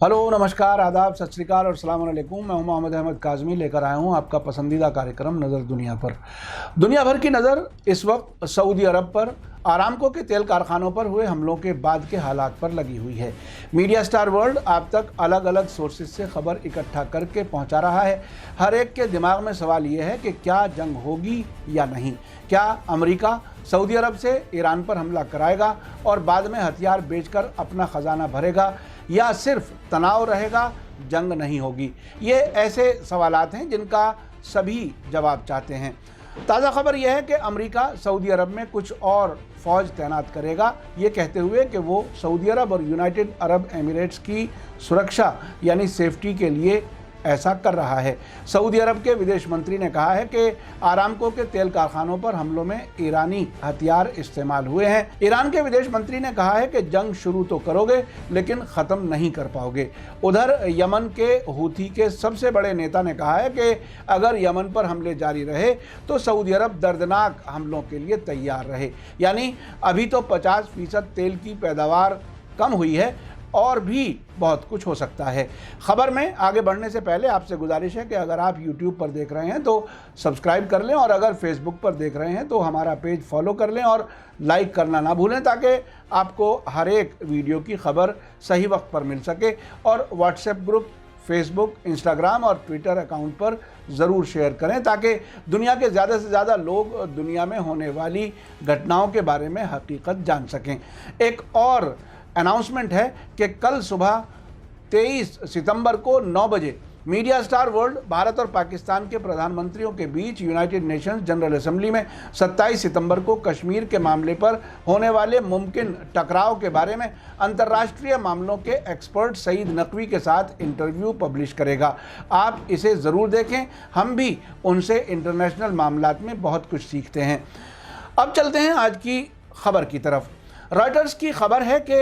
Hello, नमस्कार, आदाब, सत श्री अकाल और अस्सलाम वालेकुम। मैं हूं मोहम्मद अहमद काज़मी, लेकर आया हूं आपका पसंदीदा कार्यक्रम नज़र दुनिया पर। दुनिया भर की नज़र इस वक्त सऊदी अरब पर आरामको के तेल कारखानों पर हुए हमलों के बाद के हालात पर लगी हुई है। मीडिया स्टार वर्ल्ड आप तक अलग अलग सोर्सेज से खबर इकट्ठा करके पहुंचा रहा है। हर एक के दिमाग में सवाल ये है कि क्या जंग होगी या नहीं। क्या अमेरिका सऊदी अरब से ईरान पर हमला कराएगा और बाद में हथियार बेचकर अपना ख़जाना भरेगा, या सिर्फ तनाव रहेगा, जंग नहीं होगी। ये ऐसे सवालात हैं जिनका सभी जवाब चाहते हैं। ताज़ा खबर यह है कि अमेरिका सऊदी अरब में कुछ और फ़ौज तैनात करेगा, ये कहते हुए कि वो सऊदी अरब और यूनाइटेड अरब एमिरेट्स की सुरक्षा यानी सेफ्टी के लिए ऐसा कर रहा है। सऊदी अरब के विदेश मंत्री ने कहा है कि आरामको के तेल कारखानों पर हमलों में ईरानी हथियार इस्तेमाल हुए हैं। ईरान के विदेश मंत्री ने कहा है कि जंग शुरू तो करोगे लेकिन ख़त्म नहीं कर पाओगे। उधर यमन के हूथी के सबसे बड़े नेता ने कहा है कि अगर यमन पर हमले जारी रहे तो सऊदी अरब दर्दनाक हमलों के लिए तैयार रहे। यानी अभी तो 50% तेल की पैदावार कम हुई है और भी बहुत कुछ हो सकता है। ख़बर में आगे बढ़ने से पहले आपसे गुजारिश है कि अगर आप YouTube पर देख रहे हैं तो सब्सक्राइब कर लें, और अगर Facebook पर देख रहे हैं तो हमारा पेज फॉलो कर लें और लाइक करना ना भूलें, ताकि आपको हर एक वीडियो की खबर सही वक्त पर मिल सके। और व्हाट्सएप ग्रुप, फेसबुक, इंस्टाग्राम और ट्विटर अकाउंट पर ज़रूर शेयर करें, ताकि दुनिया के ज़्यादा से ज़्यादा लोग दुनिया में होने वाली घटनाओं के बारे में हकीकत जान सकें। एक और अनाउंसमेंट है कि कल सुबह 23 सितंबर को 9 बजे मीडिया स्टार वर्ल्ड भारत और पाकिस्तान के प्रधानमंत्रियों के बीच यूनाइटेड नेशंस जनरल असेंबली में 27 सितंबर को कश्मीर के मामले पर होने वाले मुमकिन टकराव के बारे में अंतर्राष्ट्रीय मामलों के एक्सपर्ट सईद नकवी के साथ इंटरव्यू पब्लिश करेगा। आप इसे ज़रूर देखें, हम भी उनसे इंटरनेशनल मामलात में बहुत कुछ सीखते हैं। अब चलते हैं आज की खबर की तरफ। रॉयटर्स की खबर है कि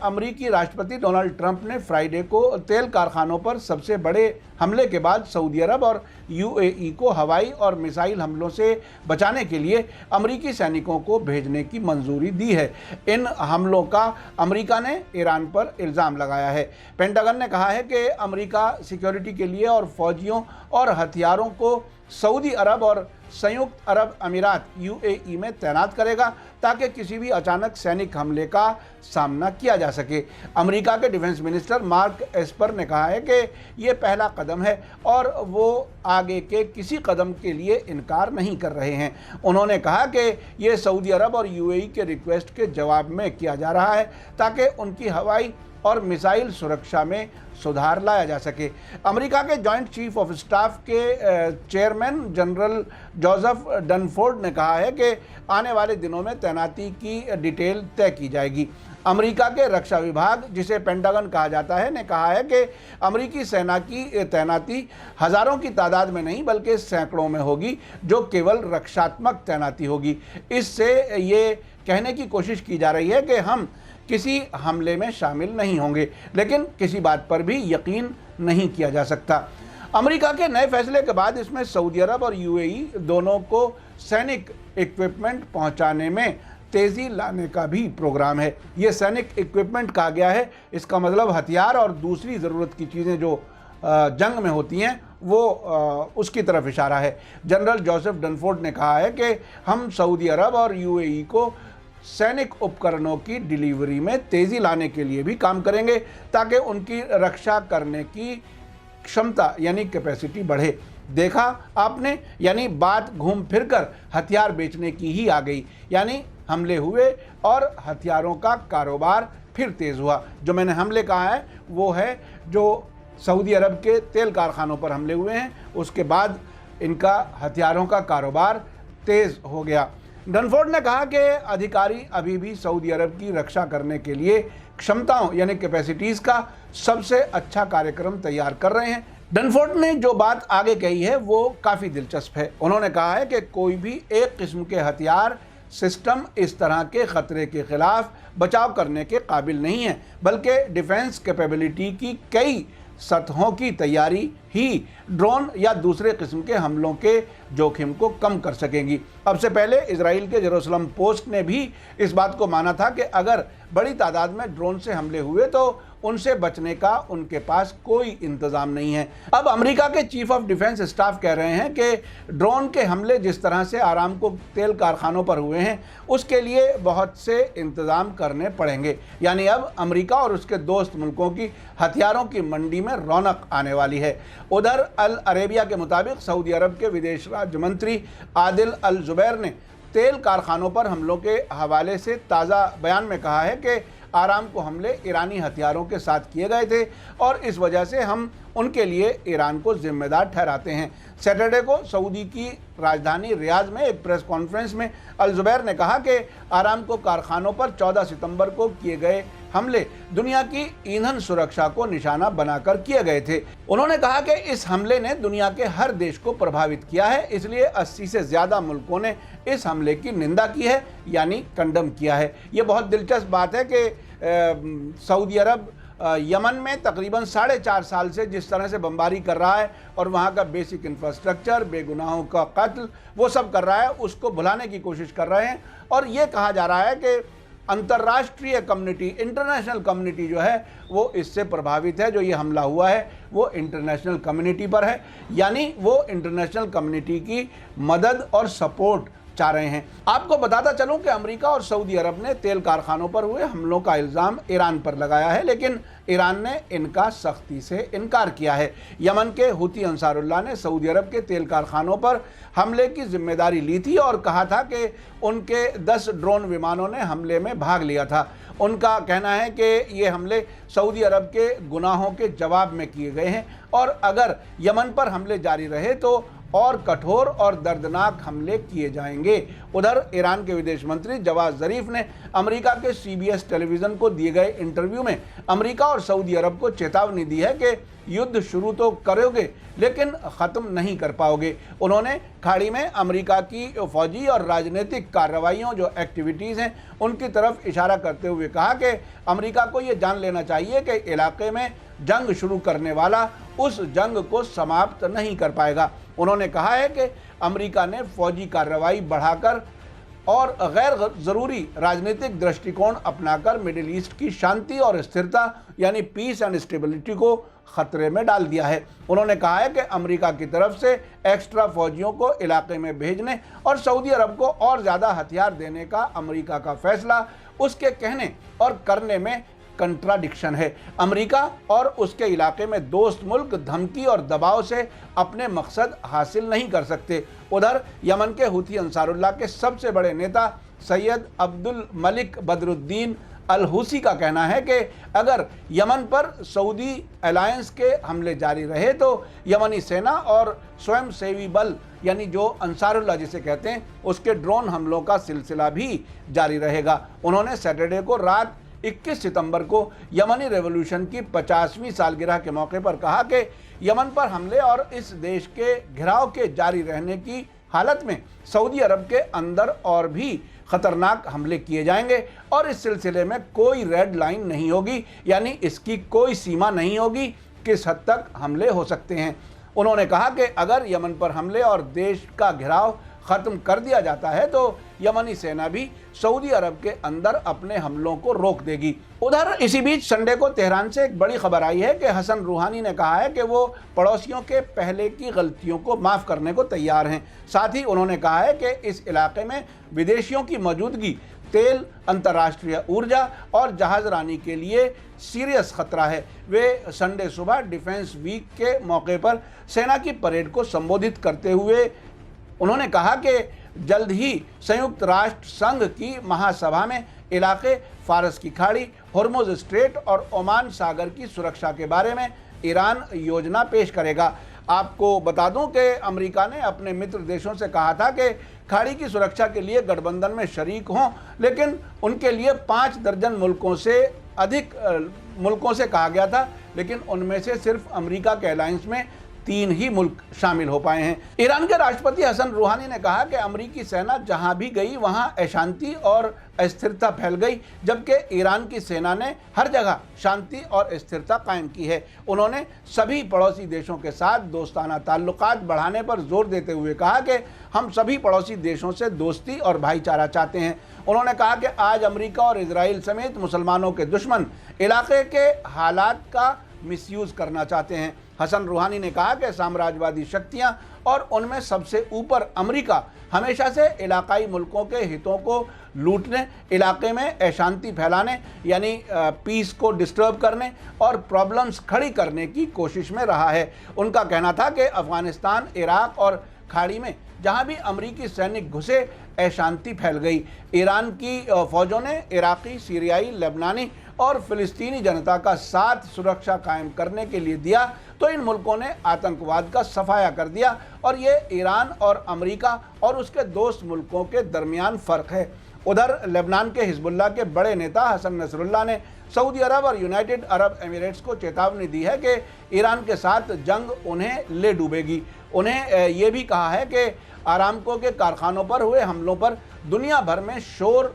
अमेरिकी राष्ट्रपति डोनाल्ड ट्रंप ने फ्राइडे को तेल कारखानों पर सबसे बड़े हमले के बाद सऊदी अरब और यूएई को हवाई और मिसाइल हमलों से बचाने के लिए अमेरिकी सैनिकों को भेजने की मंजूरी दी है। इन हमलों का अमेरिका ने ईरान पर इल्ज़ाम लगाया है। पेंटागन ने कहा है कि अमेरिका सिक्योरिटी के लिए और फौजियों और हथियारों को सऊदी अरब और संयुक्त अरब अमीरात यूएई में तैनात करेगा, ताकि किसी भी अचानक सैनिक हमले का सामना किया जा सके। अमेरिका के डिफेंस मिनिस्टर मार्क एस्पर ने कहा है कि ये पहला कदम है और वो आगे के किसी कदम के लिए इनकार नहीं कर रहे हैं। उन्होंने कहा कि ये सऊदी अरब और यूएई के रिक्वेस्ट के जवाब में किया जा रहा है, ताकि उनकी हवाई और मिसाइल सुरक्षा में सुधार लाया जा सके। अमेरिका के जॉइंट चीफ ऑफ स्टाफ के चेयरमैन जनरल जोसेफ डनफोर्ड ने कहा है कि आने वाले दिनों में तैनाती की डिटेल तय की जाएगी। अमेरिका के रक्षा विभाग, जिसे पेंटागन कहा जाता है, ने कहा है कि अमेरिकी सेना की तैनाती हज़ारों की तादाद में नहीं बल्कि सैकड़ों में होगी, जो केवल रक्षात्मक तैनाती होगी। इससे ये कहने की कोशिश की जा रही है कि हम किसी हमले में शामिल नहीं होंगे, लेकिन किसी बात पर भी यकीन नहीं किया जा सकता। अमेरिका के नए फैसले के बाद इसमें सऊदी अरब और यूएई दोनों को सैनिक इक्विपमेंट पहुंचाने में तेज़ी लाने का भी प्रोग्राम है। ये सैनिक इक्विपमेंट कहा गया है, इसका मतलब हथियार और दूसरी ज़रूरत की चीज़ें जो जंग में होती हैं वो उसकी तरफ इशारा है। जनरल जोसेफ डनफोर्ड ने कहा है कि हम सऊदी अरब और यूएई को सैनिक उपकरणों की डिलीवरी में तेज़ी लाने के लिए भी काम करेंगे, ताकि उनकी रक्षा करने की क्षमता यानी कैपेसिटी बढ़े। देखा आपने, यानी बात घूम फिर कर हथियार बेचने की ही आ गई। यानी हमले हुए और हथियारों का कारोबार फिर तेज़ हुआ। जो मैंने हमले कहा है वो है जो सऊदी अरब के तेल कारखानों पर हमले हुए हैं, उसके बाद इनका हथियारों का कारोबार तेज़ हो गया। डनफोर्ड ने कहा कि अधिकारी अभी भी सऊदी अरब की रक्षा करने के लिए क्षमताओं यानी कैपेसिटीज़ का सबसे अच्छा कार्यक्रम तैयार कर रहे हैं। डनफोर्ड ने जो बात आगे कही है वो काफ़ी दिलचस्प है। उन्होंने कहा है कि कोई भी एक किस्म के हथियार सिस्टम इस तरह के ख़तरे के ख़िलाफ़ बचाव करने के काबिल नहीं है, बल्कि डिफेंस कैपेबिलिटी की कई सतहों की तैयारी ही ड्रोन या दूसरे किस्म के हमलों के जोखिम को कम कर सकेंगी। अब से पहले इजराइल के जेरूसलम पोस्ट ने भी इस बात को माना था कि अगर बड़ी तादाद में ड्रोन से हमले हुए तो उनसे बचने का उनके पास कोई इंतजाम नहीं है। अब अमेरिका के चीफ ऑफ डिफेंस स्टाफ कह रहे हैं कि ड्रोन के हमले जिस तरह से आरामको तेल कारखानों पर हुए हैं उसके लिए बहुत से इंतजाम करने पड़ेंगे। यानी अब अमेरिका और उसके दोस्त मुल्कों की हथियारों की मंडी में रौनक आने वाली है। उधर अल अरेबिया के मुताबिक सऊदी अरब के विदेश राज्य मंत्री आदिल अल जुबैर ने तेल कारखानों पर हमलों के हवाले से ताज़ा बयान में कहा है कि आरामको हमले ईरानी हथियारों के साथ किए गए थे और इस वजह से हम उनके लिए ईरान को जिम्मेदार ठहराते हैं। सैटरडे को सऊदी की राजधानी रियाद में एक प्रेस कॉन्फ्रेंस में अल जुबैर ने कहा कि आरामको कारखानों पर 14 सितंबर को किए गए हमले दुनिया की ईंधन सुरक्षा को निशाना बनाकर किए गए थे। उन्होंने कहा कि इस हमले ने दुनिया के हर देश को प्रभावित किया है, इसलिए 80 से ज़्यादा मुल्कों ने इस हमले की निंदा की है, यानी कंडम किया है। ये बहुत दिलचस्प बात है कि सऊदी अरब यमन में तकरीबन 4.5 साल से जिस तरह से बमबारी कर रहा है और वहाँ का बेसिक इंफ्रास्ट्रक्चर, बेगुनाहों का कत्ल, वो सब कर रहा है, उसको भुलाने की कोशिश कर रहे हैं। और ये कहा जा रहा है कि अंतर्राष्ट्रीय कम्युनिटी, इंटरनेशनल कम्युनिटी जो है वो इससे प्रभावित है। जो ये हमला हुआ है वो इंटरनेशनल कम्युनिटी पर है, यानी वो इंटरनेशनल कम्युनिटी की मदद और सपोर्ट चाह रहे हैं। आपको बताता चलूं कि अमेरिका और सऊदी अरब ने तेल कारखानों पर हुए हमलों का इल्ज़ाम ईरान पर लगाया है, लेकिन ईरान ने इनका सख्ती से इनकार किया है। यमन के हुती अंसारुल्लाह ने सऊदी अरब के तेल कारखानों पर हमले की जिम्मेदारी ली थी और कहा था कि उनके 10 ड्रोन विमानों ने हमले में भाग लिया था। उनका कहना है कि ये हमले सऊदी अरब के गुनाहों के जवाब में किए गए हैं और अगर यमन पर हमले जारी रहे तो और कठोर और दर्दनाक हमले किए जाएंगे। उधर ईरान के विदेश मंत्री जवाद ज़रीफ ने अमेरिका के CBS टेलीविज़न को दिए गए इंटरव्यू में अमेरिका और सऊदी अरब को चेतावनी दी है कि युद्ध शुरू तो करोगे लेकिन ख़त्म नहीं कर पाओगे। उन्होंने खाड़ी में अमेरिका की फौजी और राजनीतिक कार्रवाइयों जो एक्टिविटीज़ हैं उनकी तरफ इशारा करते हुए कहा कि अमेरिका को ये जान लेना चाहिए कि इलाके में जंग शुरू करने वाला उस जंग को समाप्त नहीं कर पाएगा। उन्होंने कहा है कि अमेरिका ने फौजी कार्रवाई बढ़ाकर और गैर ज़रूरी राजनीतिक दृष्टिकोण अपनाकर मिडिल ईस्ट की शांति और स्थिरता यानी पीस एंड स्टेबिलिटी को खतरे में डाल दिया है। उन्होंने कहा है कि अमेरिका की तरफ से एक्स्ट्रा फौजियों को इलाके में भेजने और सऊदी अरब को और ज़्यादा हथियार देने का अमेरिका का फैसला उसके कहने और करने में कंट्राडिक्शन है। अमेरिका और उसके इलाके में दोस्त मुल्क धमकी और दबाव से अपने मकसद हासिल नहीं कर सकते। उधर यमन के हुती अंसारुल्लाह के सबसे बड़े नेता सैयद अब्दुल मलिक बदरुद्दीन अल हुसी का कहना है कि अगर यमन पर सऊदी अलायंस के हमले जारी रहे तो यमनी सेना और स्वयंसेवी बल यानी जो अंसारुल्लाह जिसे कहते हैं उसके ड्रोन हमलों का सिलसिला भी जारी रहेगा। उन्होंने सैटरडे को रात 21 सितंबर को यमनी रेवोल्यूशन की 50वीं सालगिरह के मौके पर कहा कि यमन पर हमले और इस देश के घिराव के जारी रहने की हालत में सऊदी अरब के अंदर और भी ख़तरनाक हमले किए जाएंगे और इस सिलसिले में कोई रेड लाइन नहीं होगी, यानी इसकी कोई सीमा नहीं होगी किस हद तक हमले हो सकते हैं। उन्होंने कहा कि अगर यमन पर हमले और देश का घिराव ख़त्म कर दिया जाता है तो यमनी सेना भी सऊदी अरब के अंदर अपने हमलों को रोक देगी। उधर इसी बीच संडे को तेहरान से एक बड़ी खबर आई है कि हसन रूहानी ने कहा है कि वो पड़ोसियों के पहले की गलतियों को माफ़ करने को तैयार हैं। साथ ही उन्होंने कहा है कि इस इलाके में विदेशियों की मौजूदगी तेल, अंतर्राष्ट्रीय ऊर्जा और जहाज़रानी के लिए सीरियस खतरा है। वे संडे सुबह डिफेंस वीक के मौके पर सेना की परेड को संबोधित करते हुए उन्होंने कहा कि जल्द ही संयुक्त राष्ट्र संघ की महासभा में इलाके फारस की खाड़ी, हॉर्मुज़ स्ट्रेट और ओमान सागर की सुरक्षा के बारे में ईरान योजना पेश करेगा। आपको बता दूं कि अमेरिका ने अपने मित्र देशों से कहा था कि खाड़ी की सुरक्षा के लिए गठबंधन में शरीक हों, लेकिन उनके लिए 5 दर्जन मुल्कों से अधिक मुल्कों से कहा गया था, लेकिन उनमें से सिर्फ अमेरिका के अलायंस में 3 ही मुल्क शामिल हो पाए हैं। ईरान के राष्ट्रपति हसन रूहानी ने कहा कि अमेरिकी सेना जहां भी गई वहां अशांति और अस्थिरता फैल गई, जबकि ईरान की सेना ने हर जगह शांति और स्थिरता कायम की है। उन्होंने सभी पड़ोसी देशों के साथ दोस्ताना ताल्लुकात बढ़ाने पर जोर देते हुए कहा कि हम सभी पड़ोसी देशों से दोस्ती और भाईचारा चाहते हैं। उन्होंने कहा कि आज अमेरिका और इजराइल समेत मुसलमानों के दुश्मन इलाके के हालात का मिसयूज़ करना चाहते हैं। हसन रूहानी ने कहा कि साम्राज्यवादी शक्तियां और उनमें सबसे ऊपर अमेरिका हमेशा से इलाकाई मुल्कों के हितों को लूटने, इलाके में अशांति फैलाने यानी पीस को डिस्टर्ब करने और प्रॉब्लम्स खड़ी करने की कोशिश में रहा है। उनका कहना था कि अफ़गानिस्तान, इराक और खाड़ी में जहां भी अमेरिकी सैनिक घुसे अशांति फैल गई। ईरान की फ़ौजों ने इराकी, सीरियाई, लेबनानी और फ़िलिस्तीनी जनता का साथ सुरक्षा कायम करने के लिए दिया तो इन मुल्कों ने आतंकवाद का सफाया कर दिया और ये ईरान और अमेरिका और उसके दोस्त मुल्कों के दरमियान फ़र्क है। उधर लेबनान के हिजबुल्लाह के बड़े नेता हसन नसरुल्लाह ने सऊदी अरब और यूनाइटेड अरब एमिरेट्स को चेतावनी दी है कि ईरान के साथ जंग उन्हें ले डूबेगी। उन्हें ये भी कहा है कि आरामको के कारखानों पर हुए हमलों पर दुनिया भर में शोर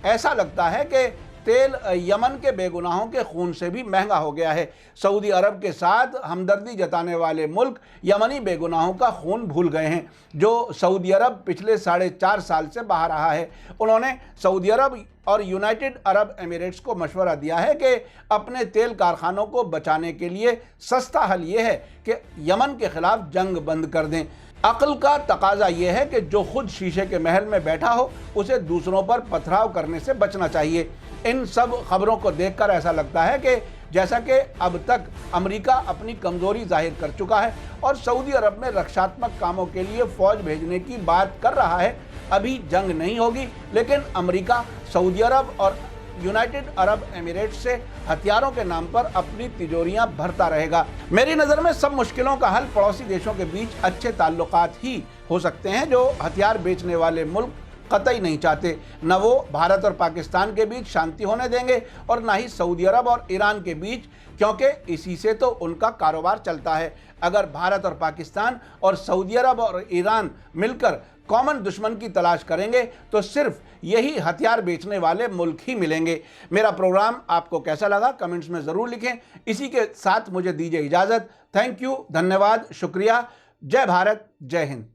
ऐसा लगता है कि तेल यमन के बेगुनाहों के खून से भी महंगा हो गया है। सऊदी अरब के साथ हमदर्दी जताने वाले मुल्क यमनी बेगुनाहों का खून भूल गए हैं, जो सऊदी अरब पिछले 4.5 साल से बहा रहा है। उन्होंने सऊदी अरब और यूनाइटेड अरब एमिरेट्स को मशवरा दिया है कि अपने तेल कारखानों को बचाने के लिए सस्ता हल ये है कि यमन के खिलाफ जंग बंद कर दें। अक्ल का तकाजा ये है कि जो खुद शीशे के महल में बैठा हो उसे दूसरों पर पथराव करने से बचना चाहिए। इन सब खबरों को देखकर ऐसा लगता है कि जैसा कि अब तक अमेरिका अपनी कमजोरी जाहिर कर चुका है और सऊदी अरब में रक्षात्मक कामों के लिए फ़ौज भेजने की बात कर रहा है। अभी जंग नहीं होगी, लेकिन अमेरिका सऊदी अरब और यूनाइटेड अरब एमिरेट्स से हथियारों के नाम पर अपनी तिजोरियां भरता रहेगा। मेरी नज़र में सब मुश्किलों का हल पड़ोसी देशों के बीच अच्छे ताल्लुकात ही हो सकते हैं, जो हथियार बेचने वाले मुल्क कतई नहीं चाहते। न वो भारत और पाकिस्तान के बीच शांति होने देंगे और ना ही सऊदी अरब और ईरान के बीच, क्योंकि इसी से तो उनका कारोबार चलता है। अगर भारत और पाकिस्तान और सऊदी अरब और ईरान मिलकर कॉमन दुश्मन की तलाश करेंगे तो सिर्फ यही हथियार बेचने वाले मुल्क ही मिलेंगे। मेरा प्रोग्राम आपको कैसा लगा कमेंट्स में ज़रूर लिखें। इसी के साथ मुझे दीजिए इजाज़त। थैंक यू, धन्यवाद, शुक्रिया। जय भारत, जय हिंद।